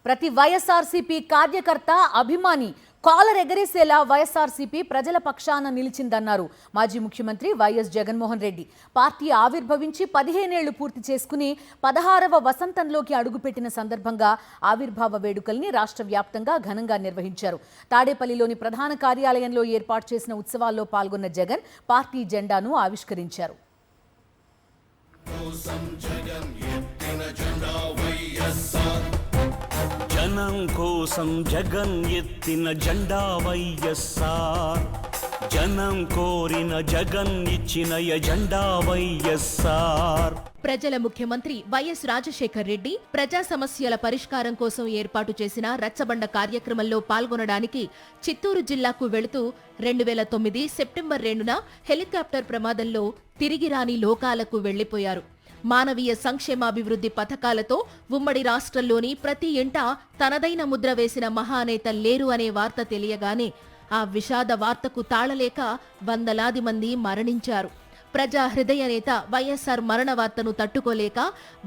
ప్రతి వైఎస్ఆర్సీపీ కార్యకర్త అభిమాని కాలర్ ఎగరేసేలా వైఎస్ఆర్సీపీ ప్రజల పక్షాన నిలిచిందన్నారు మాజీ ముఖ్యమంత్రి వైఎస్ జగన్మోహన్ రెడ్డి. పార్టీ ఆవిర్భవించి 15 ఏళ్లు పూర్తి చేసుకుని 16వ వసంతంలోకి అడుగుపెట్టిన సందర్భంగా ఆవిర్భావ వేడుకల్ని రాష్ట్ర వ్యాప్తంగా ఘనంగా నిర్వహించారు. తాడేపల్లిలోని ప్రధాన కార్యాలయంలో ఏర్పాటు చేసిన ఉత్సవాల్లో పాల్గొన్న జగన్ పార్టీ జెండాను ఆవిష్కరించారు. జనం కోసం జగన్ ఎత్తిన జెండా వైఎస్ఆర్, జనం కోరిన జగన్ ఇచ్చిన ఎజెండా వైఎస్ఆర్. ప్రజల ముఖ్యమంత్రి వైఎస్ రాజశేఖర్ రెడ్డి ప్రజా సమస్యల పరిష్కారం కోసం ఏర్పాటు చేసిన రచ్చబండ కార్యక్రమంలో పాల్గొనడానికి చిత్తూరు జిల్లాకు వెళుతూ 2009 సెప్టెంబర్ 2న హెలికాప్టర్ ప్రమాదంలో తిరిగి రాని లోకాలకు వెళ్లిపోయారు. మానవీయ సంక్షేమాభివృద్ధి పథకాలతో ఉమ్మడి రాష్ట్రంలోని ప్రతి ఇంటా తనదైన ముద్ర వేసిన మహానేత లేరు అనే వార్త తెలియగానే ఆ విషాద వార్తకు తాళలేక వందలాది మంది మరణించారు. ప్రజా హృదయ నేత వైఎస్ఆర్ మరణ వార్తను తట్టుకోలేక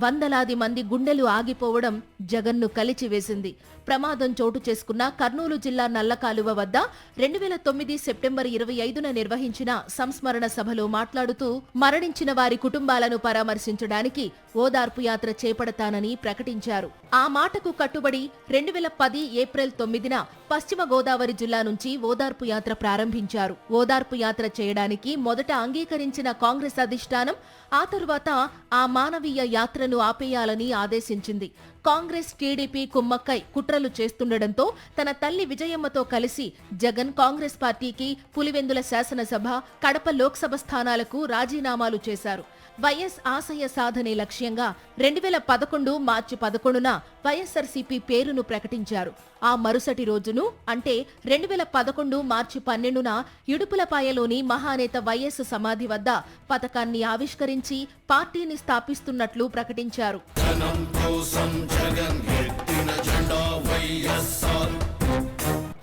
వందలాది మంది గుండెలు ఆగిపోవడం జగన్ను కలిచివేసింది. ప్రమాదం చోటు చేసుకున్న కర్నూలు జిల్లా నల్లకాలువ వద్ద 2009 సెప్టెంబర్ 25న నిర్వహించిన సంస్మరణ సభలో మాట్లాడుతూ మరణించిన వారి కుటుంబాలను పరామర్శించడానికి ఓదార్పు యాత్ర చేపడతానని ప్రకటించారు. ఆ మాటకు కట్టుబడి 2010 ఏప్రిల్ 9న పశ్చిమ గోదావరి జిల్లా నుంచి ఓదార్పు యాత్ర ప్రారంభించారు. ఓదార్పు యాత్ర చేయడానికి మొదట అంగీకరించిన కాంగ్రెస్ అధిష్టానం ఆ తరువాత ఆ మానవీయ యాత్రను ఆపేయాలని ఆదేశించింది. కాంగ్రెస్ టీడీపీ కుమ్మక్కై కుట్రలు చేస్తుండటంతో తన తల్లి విజయమ్మతో కలిసి జగన్ కాంగ్రెస్ పార్టీకి పులివెందుల శాసనసభ, కడప లోక్సభ స్థానాలకు రాజీనామాలు చేశారు. వైఎస్ ఆశయ సాధనే లక్ష్యంగా 2011 మార్చి 11న వైఎస్ఆర్సీపీ పేరును ప్రకటించారు. ఆ మరుసటి రోజును అంటే 2011 మార్చి 12న ఇడుపులపాయలోని మహానేత వైఎస్ సమాధి వద్ద పథకాన్ని ఆవిష్కరించి పార్టీని స్థాపిస్తున్నట్లు ప్రకటించారు.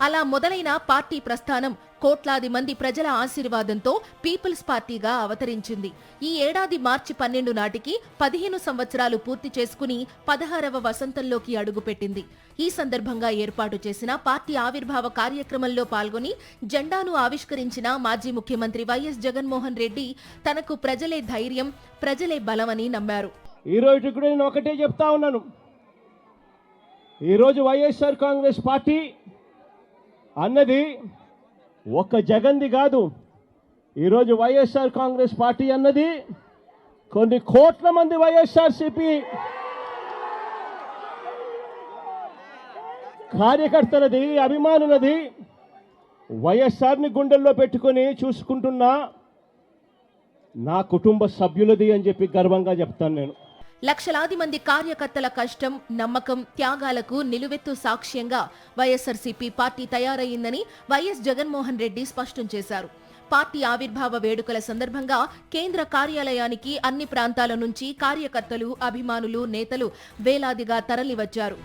అలా మొదలైన పార్టీ ప్రస్థానం కోట్లాది మంది ప్రజల ఆశీర్వాదంతో పీపుల్స్ పార్టీగా అవతరించింది. ఈ ఏడాది మార్చి 12 నాటికి 15 సంవత్సరాలు పూర్తి చేసుకుని 16వ వసంతంలోకి అడుగుపెట్టింది. ఈ సందర్భంగా ఏర్పాటు చేసిన పార్టీ ఆవిర్భావ కార్యక్రమంలో పాల్గొని జెండాను ఆవిష్కరించిన మాజీ ముఖ్యమంత్రి వైఎస్ జగన్మోహన్ రెడ్డి తనకు ప్రజలే ధైర్యం, ప్రజలే బలమని నమ్మారు. ఈ రోజు కూడా నేను ఒకటే చెప్తా ఉన్నాను, ఈరోజు వైఎస్ఆర్ కాంగ్రెస్ పార్టీ అన్నది ఒక్క జగన్ది కాదు. ఈరోజు వైఎస్ఆర్ కాంగ్రెస్ పార్టీ అన్నది కొన్ని కోట్ల మంది వైఎస్ఆర్సీపీ కార్యకర్తలది, అభిమానులది. వైఎస్ఆర్ని గుండెల్లో పెట్టుకొని చూసుకుంటున్న నా కుటుంబ సభ్యులది అని చెప్పి గర్వంగా చెప్తాను నేను. లక్షలాది మంది కార్యకర్తల కష్టం, నమ్మకం, త్యాగాలకు నిలువెత్తు సాక్ష్యంగా వైఎస్ఆర్సీపీ పార్టీ తయారయ్యిందని వైఎస్ జగన్మోహన్ రెడ్డి స్పష్టం చేశారు. పార్టీ ఆవిర్భావ వేడుకల సందర్భంగా కేంద్ర కార్యాలయానికి అన్ని ప్రాంతాల నుంచి కార్యకర్తలు, అభిమానులు, నేతలు వేలాదిగా తరలివచ్చారు.